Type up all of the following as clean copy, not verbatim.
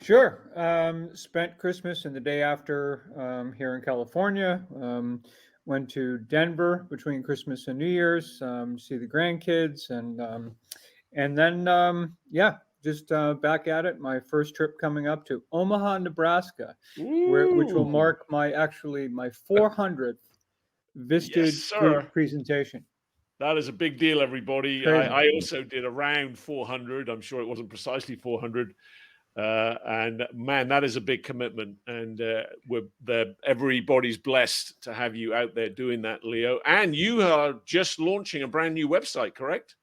Sure. Spent Christmas and the day after here in California. Went to Denver between Christmas and New Year's, see the grandkids, and then yeah, just back at it. My first trip coming up to Omaha, Nebraska, which will Ooh, mark my 400th yes, Vistage sir. group presentation. That is a big deal, everybody. Crazy. I also did around 400. I'm sure it wasn't precisely 400. And man, that is a big commitment. And everybody's blessed to have you out there doing that, Leo. And you are just launching a brand new website, correct?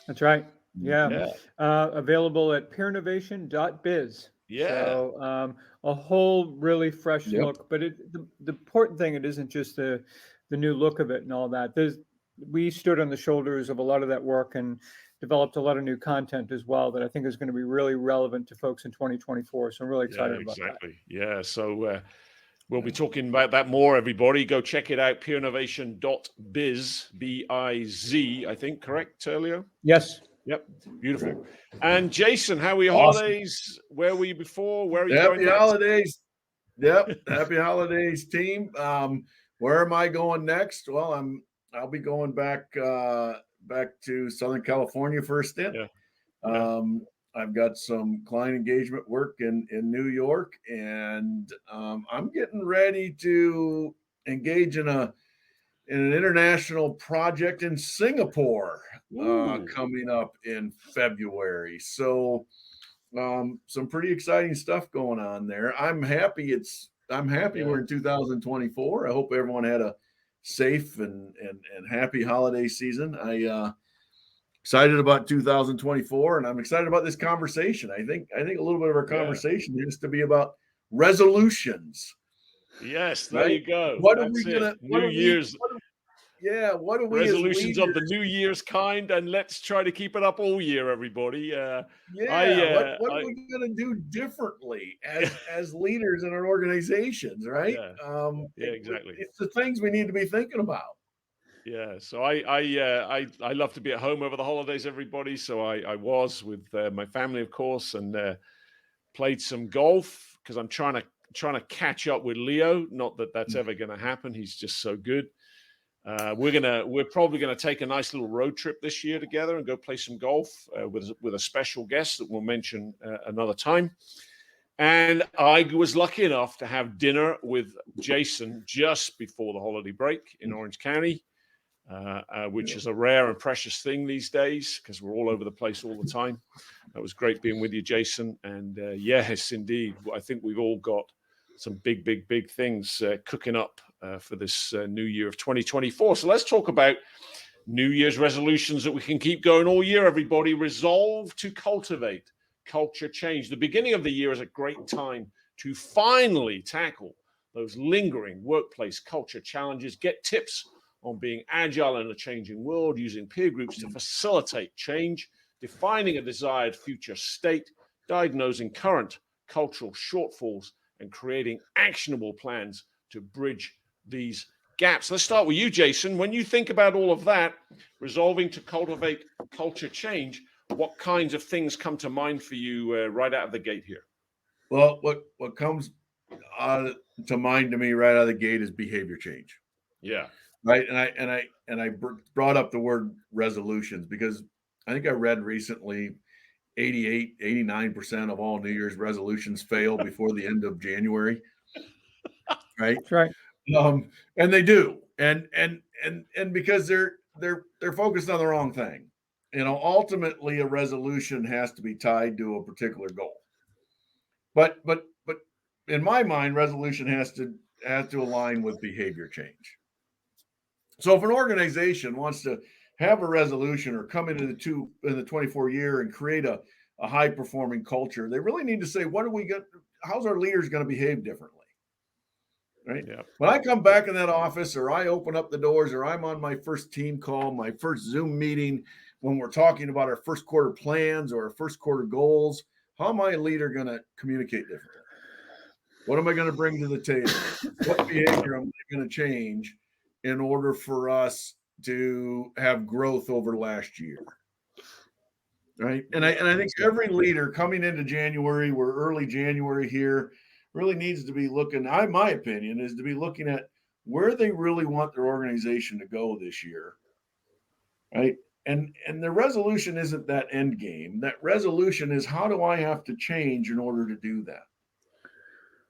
That's right. Yeah. Yeah. Available at peerinnovation.biz. Yeah. So a whole really fresh Yep. look. But the important thing, it isn't just the new look of it and all that. We stood on the shoulders of a lot of that work and developed a lot of new content as well that I think is going to be really relevant to folks in 2024. So I'm really Yeah, excited about that. exactly. Yeah. So we'll be talking about that more, everybody. Go check it out, peerinnovation.biz, B-I-Z, I think, correct, Leo? Yes. Yep. Beautiful. And Jason, how were your Awesome. holidays? Where were you before? Where are you going Happy next? holidays. Yep. Happy holidays, team. Where am I going next? Well, I'll be going back to Southern California for a stint. Yeah. Yeah. I've got some client engagement work in New York, and I'm getting ready to engage in an international project in Singapore Ooh. coming up in February. So some pretty exciting stuff going on there. I'm happy Yeah. we're in 2024. I hope everyone had a safe and happy holiday season. I excited about 2024, and I'm excited about this conversation. I think a little bit of our Yeah. conversation is to be about resolutions. Yes, there Right? you go. What are That's we it. gonna New Year's what are we as resolutions of the leaders? New Year's kind, and let's try to keep it up all year, everybody. Yeah, what are we gonna do differently as leaders in our organizations, right? Yeah, yeah, exactly. It's the things we need to be thinking about. Yeah, so I love to be at home over the holidays, everybody. So I was with my family, of course, and played some golf because I'm trying to catch up with Leo. Not that that's ever going to happen. He's just so good. We're probably gonna take a nice little road trip this year together and go play some golf with a special guest that we'll mention another time. And I was lucky enough to have dinner with Jason just before the holiday break in Orange County, which is a rare and precious thing these days because we're all over the place all the time. It was great being with you, Jason. And yes, indeed, I think we've all got some big things cooking up for this new year of 2024. So let's talk about New Year's resolutions that we can keep going all year, everybody. Resolve to cultivate culture change. The beginning of the year is a great time to finally tackle those lingering workplace culture challenges, get tips on being agile in a changing world, using peer groups to facilitate change, defining a desired future state, diagnosing current cultural shortfalls, and creating actionable plans to bridge these gaps. Let's start with you, Jason. When you think about all of that, resolving to cultivate culture change, what kinds of things come to mind for you right out of the gate here? Well, what comes to mind to me right out of the gate is behavior change. Yeah. Right. And I brought up the word resolutions because I think I read recently 89% of all New Year's resolutions fail before the end of January. Right. That's right. And they do. And because they're focused on the wrong thing. Ultimately a resolution has to be tied to a particular goal. But in my mind, resolution has to align with behavior change. So if an organization wants to have a resolution or come into the 24 year and create a high performing culture, they really need to say, how's our leaders going to behave differently? Right. Yeah. When I come back in that office or I open up the doors or I'm on my first team call, my first Zoom meeting, when we're talking about our first quarter plans or our first quarter goals, how am I a leader going to communicate differently? What am I going to bring to the table? What behavior am I going to change in order for us to have growth over last year? right? And I think every leader coming into January, we're early January here, really needs to be looking, my opinion is to be looking at where they really want their organization to go this year, right? And the resolution isn't that end game. That resolution is, how do I have to change in order to do that?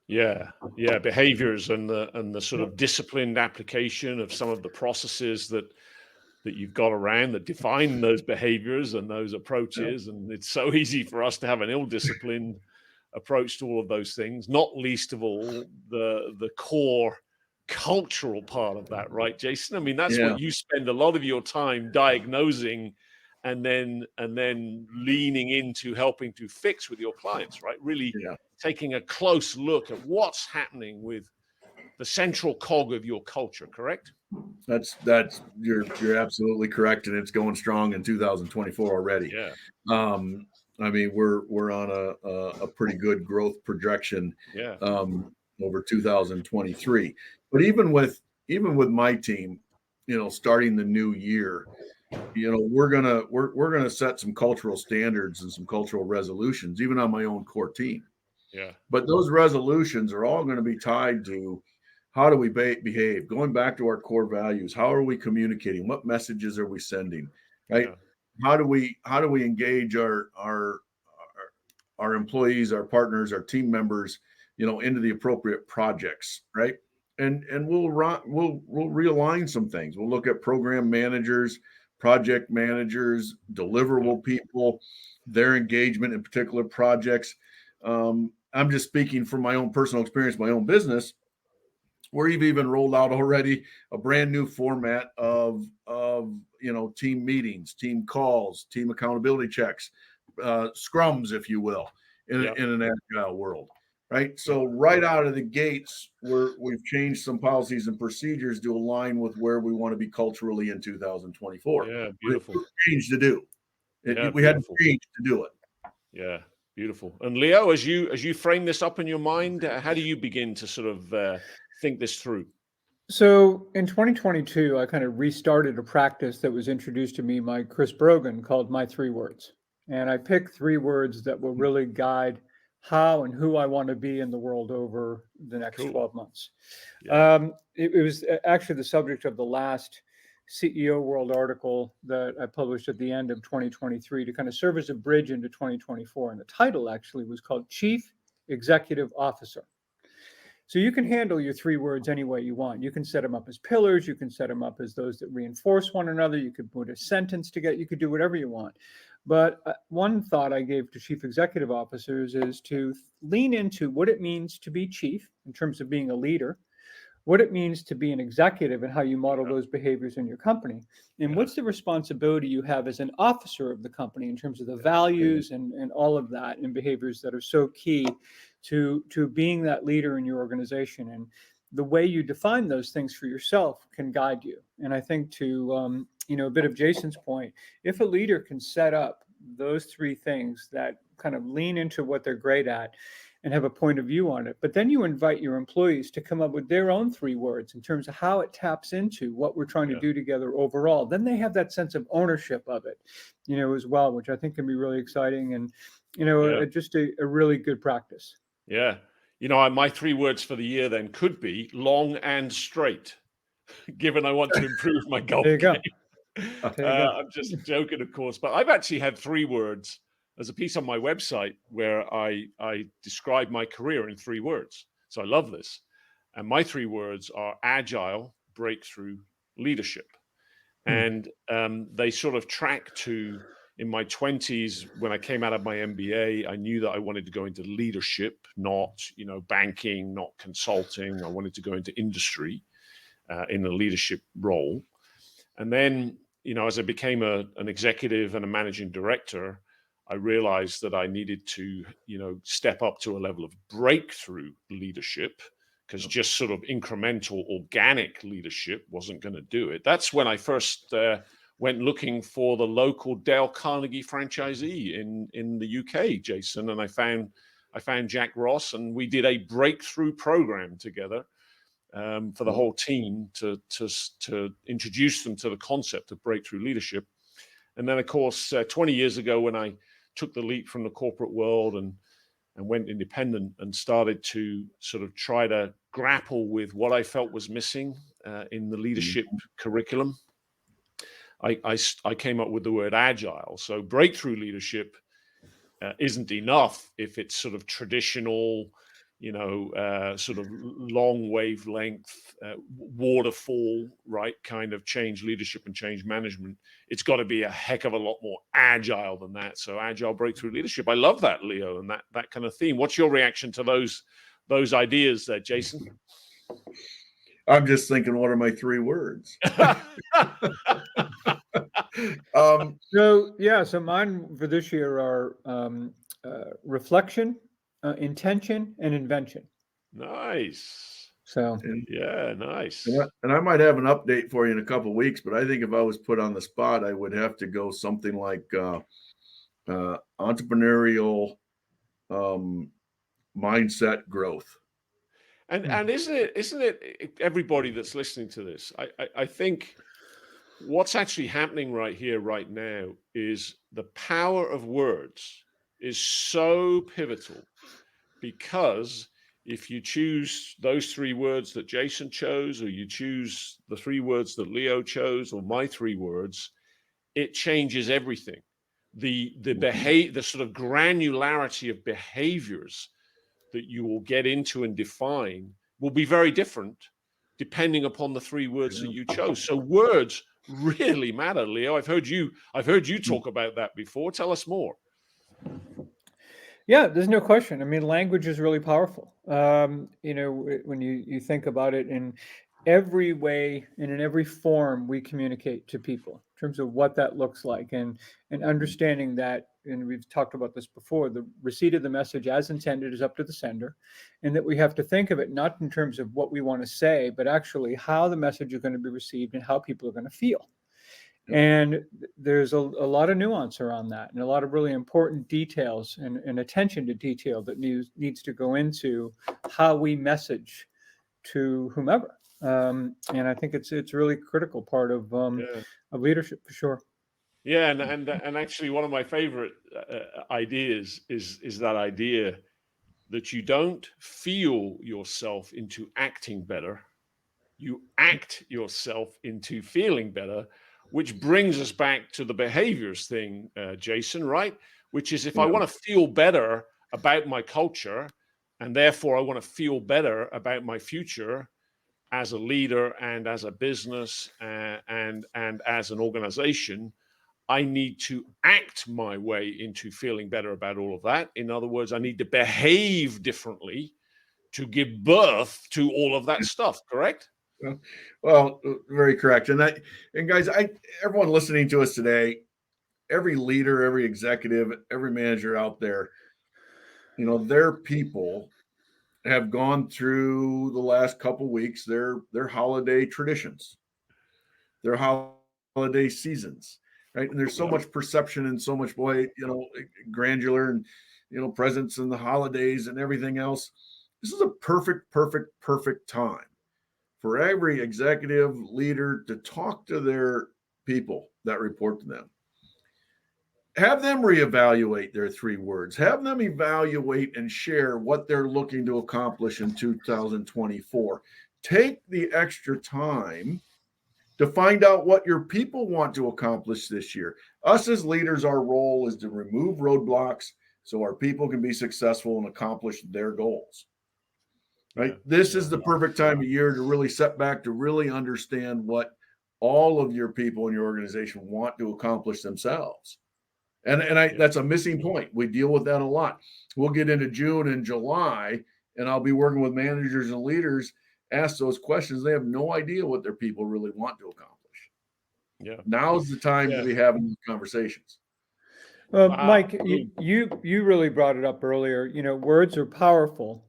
Yeah, behaviors and the sort of disciplined application of some of the processes that you've got around that define those behaviors and those approaches. And it's so easy for us to have an ill-disciplined approach to all of those things, not least of all the core cultural part of that, right, Jason? I mean, that's what you spend a lot of your time diagnosing and then leaning into helping to fix with your clients, right? Really taking a close look at what's happening with the central cog of your culture, correct? That's you're absolutely correct, and it's going strong in 2024 already. Yeah. I mean, we're on a pretty good growth projection over 2023. But even with my team, starting the new year, we're gonna set some cultural standards and some cultural resolutions, even on my own core team. Yeah. But those resolutions are all going to be tied to, how do we behave? Going back to our core values, how are we communicating? What messages are we sending? Right? Yeah. How do we engage our employees, our partners, our team members, into the appropriate projects, right? And we'll realign some things. We'll look at program managers, project managers, deliverable people, their engagement in particular projects. I'm just speaking from my own personal experience, my own business. We've even rolled out already a brand new format of team meetings, team calls, team accountability checks, scrums, if you will, in an agile world, right? So right out of the gates, we've changed some policies and procedures to align with where we want to be culturally in 2024. Yeah, beautiful. Change to do. We had to change to do it. Yeah, beautiful. And Leo, as you frame this up in your mind, how do you begin to sort of think this through? So in 2022, I kind of restarted a practice that was introduced to me by Chris Brogan called My 3 Words. And I picked 3 words that will really guide how and who I want to be in the world over the next 12 months. Yeah. It was actually the subject of the last CEO World article that I published at the end of 2023 to kind of serve as a bridge into 2024. And the title actually was called Chief Executive Officer. So you can handle your 3 words any way you want. You can set them up as pillars. You can set them up as those that reinforce one another. You could put a sentence together. You could do whatever you want. But one thought I gave to chief executive officers is to lean into what it means to be chief in terms of being a leader, what it means to be an executive and how you model those behaviors in your company, and what's the responsibility you have as an officer of the company in terms of the values and all of that and behaviors that are so key to being that leader in your organization. And the way you define those things for yourself can guide you. And I think to a bit of Jason's point, if a leader can set up those 3 things that kind of lean into what they're great at and have a point of view on it, but then you invite your employees to come up with their own 3 words in terms of how it taps into what we're trying to do together overall, then they have that sense of ownership of it, as well, which I think can be really exciting and, just a really good practice. Yeah. My 3 words for the year then could be long and straight, given I want to improve my golf game. I'm just joking, of course, but I've actually had 3 words. There's a piece on my website where I describe my career in 3 words. So I love this. And my 3 words are agile, breakthrough, leadership. And they sort of track to, in my 20s, when I came out of my MBA, I knew that I wanted to go into leadership, not, banking, not consulting. I wanted to go into industry in a leadership role. And then, as I became an executive and a managing director, I realized that I needed to, step up to a level of breakthrough leadership, because just sort of incremental, organic leadership wasn't going to do it. That's when I first went looking for the local Dale Carnegie franchisee in the UK, Jason, and I found Jack Ross, and we did a breakthrough program together for the whole team to introduce them to the concept of breakthrough leadership. And then, of course, 20 years ago, when I took the leap from the corporate world and went independent and started to sort of try to grapple with what I felt was missing in the leadership curriculum, I came up with the word agile. So breakthrough leadership isn't enough if it's sort of traditional, sort of long wavelength, waterfall, right, kind of change leadership and change management. It's got to be a heck of a lot more agile than that. So agile breakthrough leadership. I love that, Leo, and that kind of theme. What's your reaction to those ideas, Jason? I'm just thinking, what are my 3 words? So mine for this year are reflection, intention, and invention. Nice. So yeah, nice. And I might have an update for you in a couple of weeks, but I think if I was put on the spot, I would have to go something like entrepreneurial mindset growth. And isn't it everybody that's listening to this? I think what's actually happening right here, right now, is the power of words is so pivotal, because if you choose those 3 words that Jason chose, or you choose the 3 words that Leo chose, or my 3 words, it changes everything. The sort of granularity of behaviors that you will get into and define will be very different depending upon the 3 words that you chose. So words really matter, Leo. I've heard you talk about that before. Tell us more. Yeah, there's no question. I mean, language is really powerful. When you think about it, in every way and in every form we communicate to people, in terms of what that looks like, and understanding that, and we've talked about this before, the receipt of the message as intended is up to the sender, and that we have to think of it not in terms of what we want to say, but actually how the message is going to be received and how people are going to feel. And there's a lot of nuance around that, and a lot of really important details and attention to detail that needs to go into how we message to whomever. And I think it's really critical part of leadership, for sure. Yeah, and actually, one of my favorite ideas is that idea that you don't feel yourself into acting better, you act yourself into feeling better, which brings us back to the behaviors thing, Jason, right? Which is, if I want to feel better about my culture, and therefore I want to feel better about my future as a leader and as a business and as an organization, I need to act my way into feeling better about all of that. In other words, I need to behave differently to give birth to all of that stuff, correct? Well, very correct. And guys, everyone listening to us today, every leader, every executive, every manager out there, their people have gone through the last couple of weeks their holiday traditions, their holiday seasons, right? And there's so much perception and so much grandeur and presents and the holidays and everything else. This is a perfect time for every executive leader to talk to their people that report to them. Have them reevaluate their 3 words. Have them evaluate and share what they're looking to accomplish in 2024. Take the extra time to find out what your people want to accomplish this year. Us as leaders, our role is to remove roadblocks so our people can be successful and accomplish their goals. Right? This is the perfect time of year to really set back, to really understand what all of your people in your organization want to accomplish themselves. And that's a missing point. We deal with that a lot. We'll get into June and July, and I'll be working with managers and leaders, ask those questions. They have no idea what their people really want to accomplish. Yeah. Now's the time to be having these conversations. Well, wow. Mike, you really brought it up earlier. Words are powerful,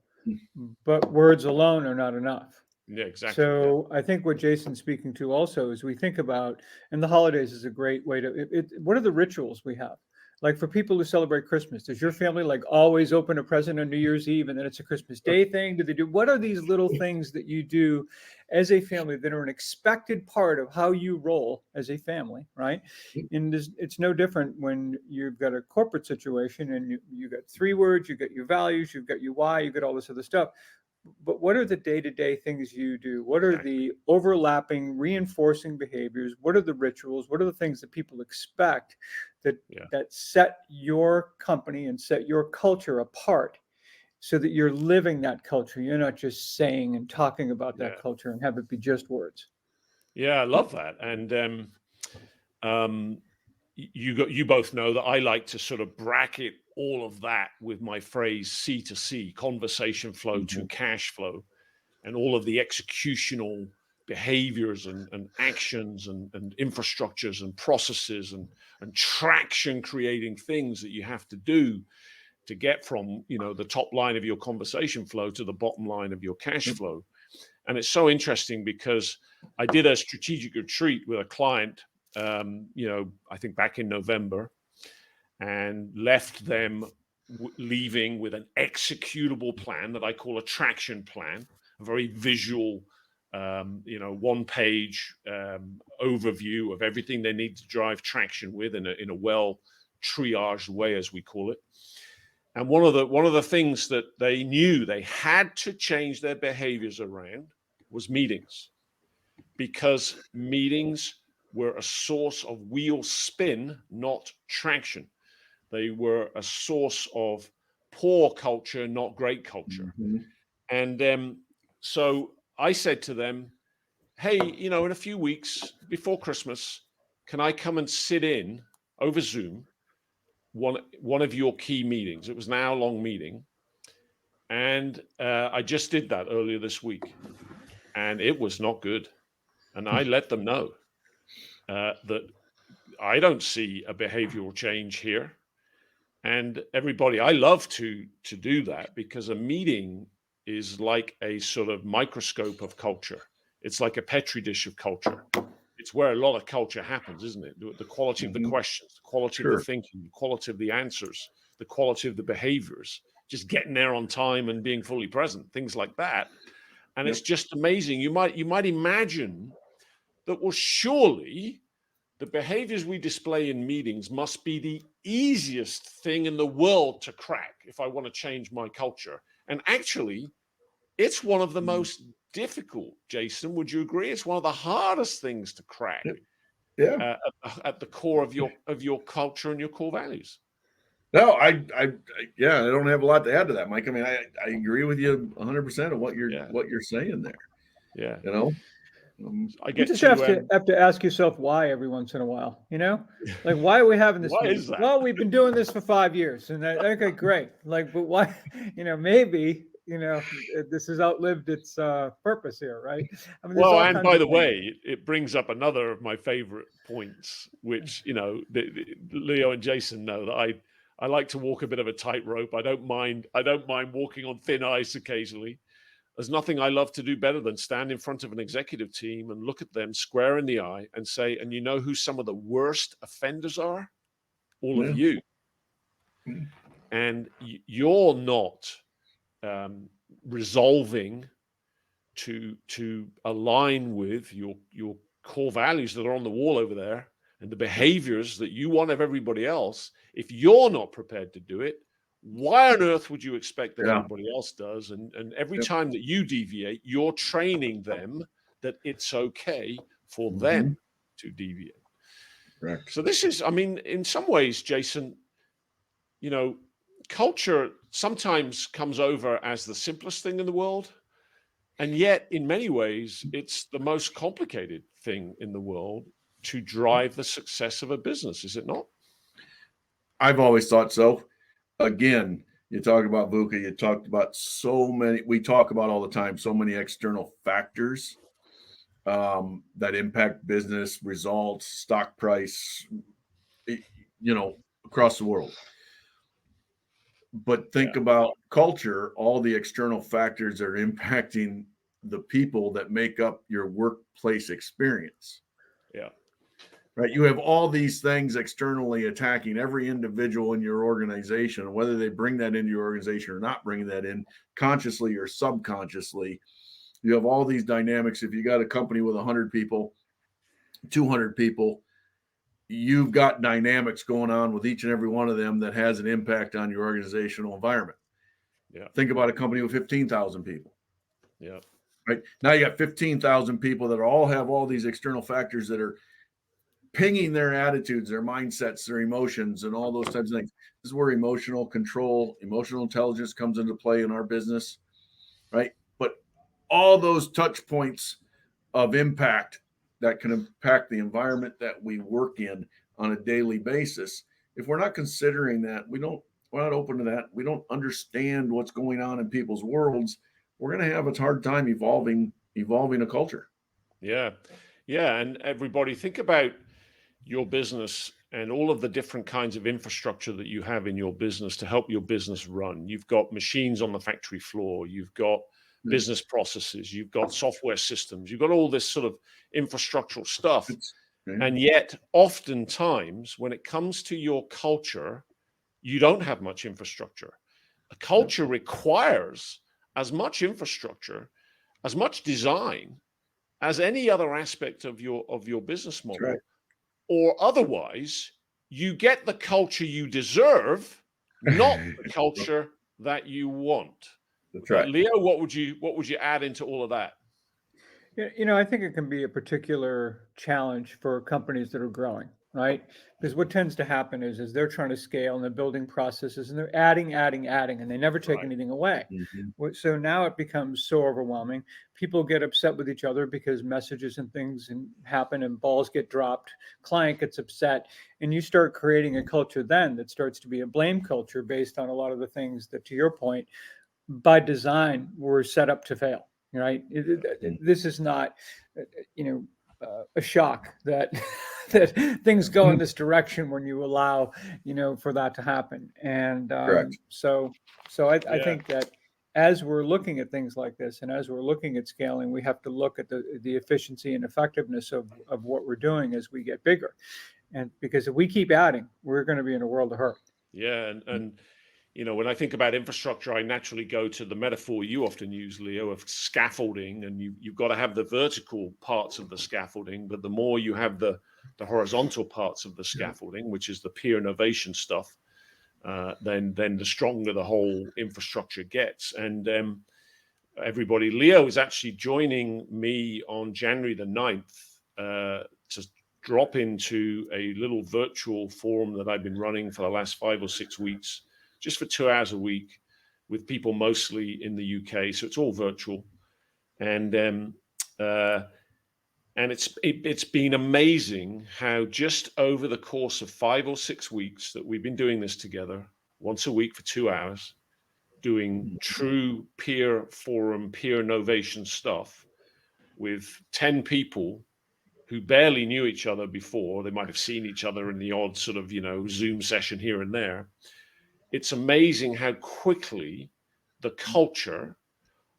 but words alone are not enough. Yeah, exactly. So I think what Jason's speaking to also is we think about, and the holidays is a great way to, what are the rituals we have? Like for people who celebrate Christmas, does your family like always open a present on New Year's Eve and then it's a Christmas Day thing? Do they do, what are these little things that you do as a family that are an expected part of how you roll as a family, right? And it's no different when you've got a corporate situation and you got 3 words, you got your values, you've got your why, you got all this other stuff. But what are the day-to-day things you do? What are the overlapping, reinforcing behaviors? What are the rituals? What are the things that people expect that that set your company and set your culture apart so that you're living that culture? You're not just saying and talking about that culture and have it be just words. Yeah, I love that. And you both know that I like to sort of bracket all of that with my phrase C to C, conversation flow to cash flow, and all of the executional behaviors and actions and infrastructures and processes and traction creating things that you have to do to get from, the top line of your conversation flow to the bottom line of your cash flow. And it's so interesting because I did a strategic retreat with a client, I think back in November, and left them leaving with an executable plan that I call a traction plan, a very visual, 1-page overview of everything they need to drive traction with in a well triaged way, as we call it. And one of the things that they knew they had to change their behaviors around was meetings, because meetings were a source of wheel spin, not traction. They were a source of poor culture, not great culture. And so I said to them, hey, in a few weeks before Christmas, can I come and sit in over Zoom one of your key meetings? It was an hour-long meeting. And I just did that earlier this week. And it was not good. And I let them know that I don't see a behavioral change here. And everybody, I love to do that, because a meeting is like a sort of microscope of culture. It's like a petri dish of culture. It's where a lot of culture happens, isn't it? The quality of the questions, the quality of the thinking, the quality of the answers, the quality of the behaviors, just getting there on time and being fully present, things like that. And it's just amazing. You might imagine that, well, surely the behaviors we display in meetings must be the easiest thing in the world to crack if I want to change my culture. And actually, it's one of the most difficult, Jason. Would you agree? It's one of the hardest things to crack at the core of your culture and your core values. No, I don't have a lot to add to that, Mike. I mean, I agree with you 100% of what you're saying there. Yeah. I get you just have to ask yourself why every once in a while, like, why are we having this? Why is that? Well, we've been doing this for 5 years, and okay, great. Like, but why, maybe, this has outlived its purpose here, right? I mean, well, and by the way, it brings up another of my favorite points, which, Leo and Jason know that I like to walk a bit of a tightrope. I don't mind walking on thin ice occasionally. There's nothing I love to do better than stand in front of an executive team and look at them square in the eye and say, and you know who some of the worst offenders are? All of you. And you're not resolving to align with your core values that are on the wall over there and the behaviors that you want of everybody else. If you're not prepared to do it, why on earth would you expect that everybody else does? And every time that you deviate, you're training them that it's okay for them to deviate. Correct. So this is, I mean, in some ways, Jason, culture sometimes comes over as the simplest thing in the world. And yet, in many ways, it's the most complicated thing in the world to drive the success of a business, is it not? I've always thought so. Again, you talk about VUCA, you talked about we talk about all the time, so many external factors that impact business results, stock price, across the world. But think about culture, all the external factors are impacting the people that make up your workplace experience. Yeah. right? You have all these things externally attacking every individual in your organization, whether they bring that into your organization or not bringing that in consciously or subconsciously. You have all these dynamics. If you got a company with 100 people, 200 people, you've got dynamics going on with each and every one of them that has an impact on your organizational environment. Yeah. Think about a company with 15,000 people. Yeah. Right now, you got 15,000 people that all have all these external factors that are pinging their attitudes, their mindsets, their emotions, and all those types of things. This is where emotional control, emotional intelligence comes into play in our business, right? But all those touch points of impact that can impact the environment that we work in on a daily basis. If we're not considering that, we're not open to that, we don't understand what's going on in people's worlds, we're going to have a hard time evolving a culture. Yeah. Yeah. And everybody, think about your business and all of the different kinds of infrastructure that you have in your business to help your business run. You've got machines on the factory floor, you've got business processes, you've got software systems, you've got all this sort of infrastructural stuff. And yet, oftentimes, when it comes to your culture, you don't have much infrastructure. A culture requires as much infrastructure, as much design as any other aspect of your business model. Right. Or otherwise, you get the culture you deserve, not the culture that you want. That's right. Leo, what would you add into all of that? I think it can be a particular challenge for companies that are growing, right? Because what tends to happen is they're trying to scale and they're building processes and they're adding, and they never take anything away. Mm-hmm. So now it becomes so overwhelming. People get upset with each other because messages and things happen and balls get dropped. Client gets upset, and you start creating a culture then that starts to be a blame culture based on a lot of the things that, to your point, by design were set up to fail. Right. This is not, a shock that that things go in this direction when you allow, for that to happen. And Correct. So I think that as we're looking at things like this and as we're looking at scaling, we have to look at the efficiency and effectiveness of what we're doing as we get bigger. And because if we keep adding, we're going to be in a world of hurt. Yeah, and when I think about infrastructure, I naturally go to the metaphor you often use, Leo, of scaffolding, and you've got to have the vertical parts of the scaffolding, but the more you have the horizontal parts of the scaffolding, which is the peer innovation stuff, then the stronger the whole infrastructure gets. And everybody, Leo is actually joining me on January the 9th to drop into a little virtual forum that I've been running for the last 5 or 6 weeks, just for 2 hours a week, with people mostly in the UK. So it's all virtual, and it's been amazing how just over the course of 5 or 6 weeks that we've been doing this together, once a week for 2 hours, doing true peer forum, peer innovation stuff with 10 people who barely knew each other before. They might have seen each other in the odd sort of, Zoom session here and there. It's amazing how quickly the culture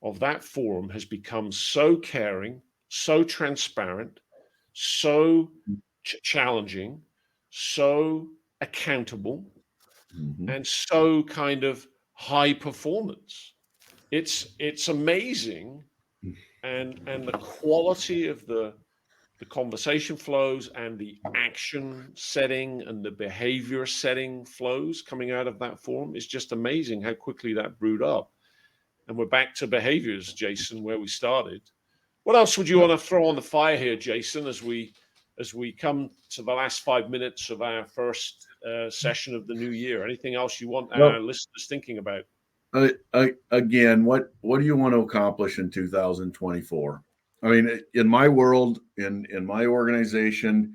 of that forum has become so caring, so transparent, so challenging, so accountable, and so kind of high performance. It's amazing, and the quality of the conversation flows and the action setting and the behavior setting flows coming out of that forum is just amazing how quickly that brewed up. And we're back to behaviors, Jason, where we started. What else would you want to throw on the fire here, Jason, as we come to the last 5 minutes of our first session of the new year? Anything else you want our listeners thinking about? Again, what do you want to accomplish in 2024? I mean, in my world, in my organization,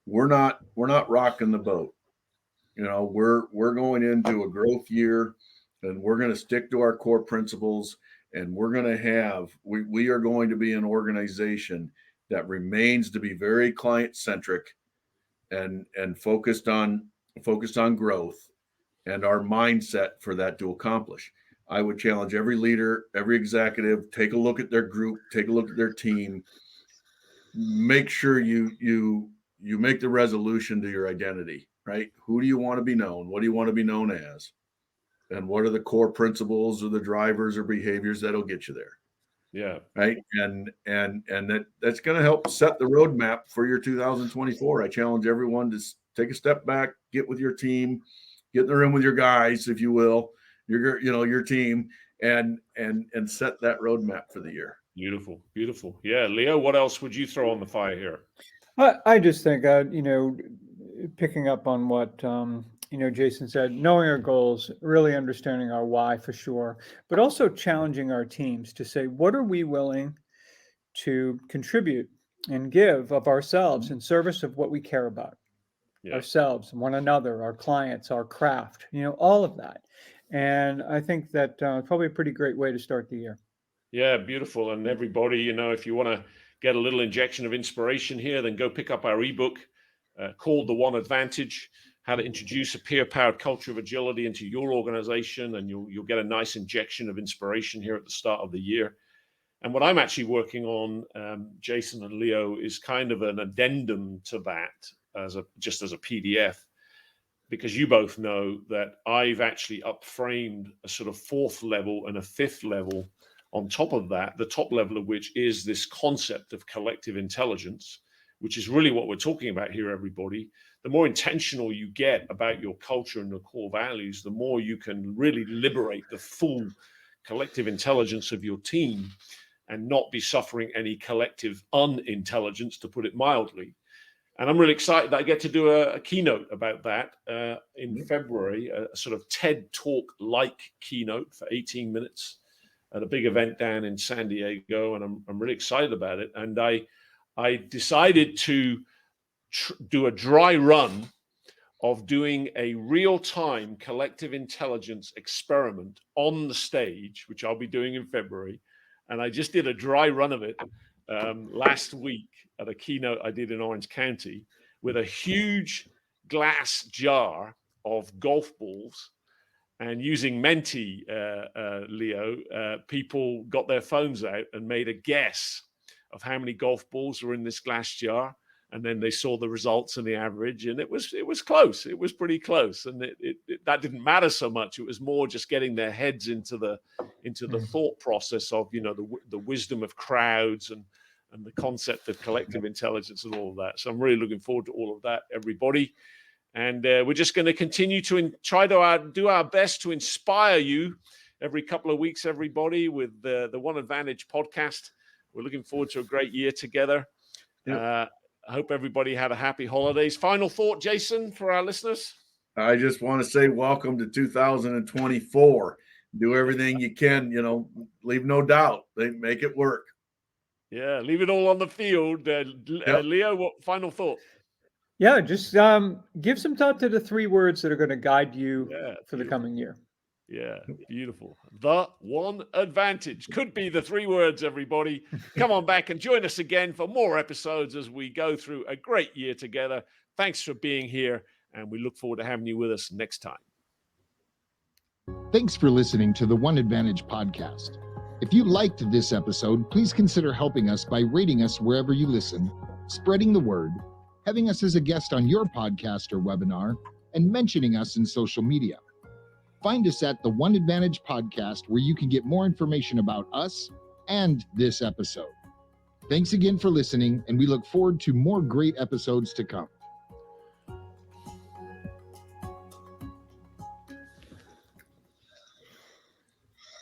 we're not rocking the boat. We're going into a growth year, and we're going to stick to our core principles, and we're going to we are going to be an organization that remains to be very client centric and focused on growth, and our mindset for that to accomplish. I would challenge every leader, every executive, take a look at their group, take a look at their team, make sure you you make the resolution to your identity, right? Who do you want to be known? What do you want to be known as? And what are the core principles or the drivers or behaviors that'll get you there? Yeah. Right. And that's going to help set the roadmap for your 2024. I challenge everyone to take a step back, get with your team, get in the room with your guys, if you will, your team, and set that roadmap for the year. Beautiful. Beautiful. Yeah. Leo, what else would you throw on the fire here? I just think, picking up on what, Jason said, knowing our goals, really understanding our why for sure, but also challenging our teams to say, what are we willing to contribute and give of ourselves in service of what we care about? Yeah. Ourselves, one another, our clients, our craft, all of that. And I think that probably a pretty great way to start the year. Yeah, beautiful. And everybody, if you want to get a little injection of inspiration here, then go pick up our ebook called The One Advantage, how to introduce a peer-powered culture of agility into your organization. And you'll get a nice injection of inspiration here at the start of the year. And what I'm actually working on, Jason and Leo, is kind of an addendum to that just as a PDF, because you both know that I've actually upframed a sort of fourth level and a fifth level on top of that, the top level of which is this concept of collective intelligence, which is really what we're talking about here, everybody. The more intentional you get about your culture and the core values, the more you can really liberate the full collective intelligence of your team and not be suffering any collective unintelligence, to put it mildly. And I'm really excited that I get to do a keynote about that in February, a sort of TED Talk-like keynote for 18 minutes at a big event down in San Diego, and I'm really excited about it. And I decided to do a dry run of doing a real-time collective intelligence experiment on the stage, which I'll be doing in February. And I just did a dry run of it last week at a keynote I did in Orange County with a huge glass jar of golf balls. And using Menti, Leo, people got their phones out and made a guess of how many golf balls were in this glass jar. And then they saw the results and the average, and it was close. It was pretty close, and that didn't matter so much. It was more just getting their heads into the thought process of the wisdom of crowds and the concept of collective intelligence and all of that. So I'm really looking forward to all of that, everybody. And we're just going to continue to try to do our best to inspire you every couple of weeks, everybody, with the One Advantage podcast. We're looking forward to a great year together. Yep. I hope everybody had a happy holidays. Final thought, Jason, for our listeners? I just want to say welcome to 2024. Do everything you can, leave no doubt. Make it work. Yeah, leave it all on the field. Leo, what final thought? Yeah, just give some thought to the 3 words that are going to guide you for the coming year. Yeah, beautiful. The One Advantage could be the 3 words, everybody. Come on back and join us again for more episodes as we go through a great year together. Thanks for being here, and we look forward to having you with us next time. Thanks for listening to the One Advantage podcast. If you liked this episode, please consider helping us by rating us wherever you listen, spreading the word, having us as a guest on your podcast or webinar, and mentioning us in social media. Find us at the One Advantage podcast, where you can get more information about us and this episode. Thanks again for listening, and we look forward to more great episodes to come.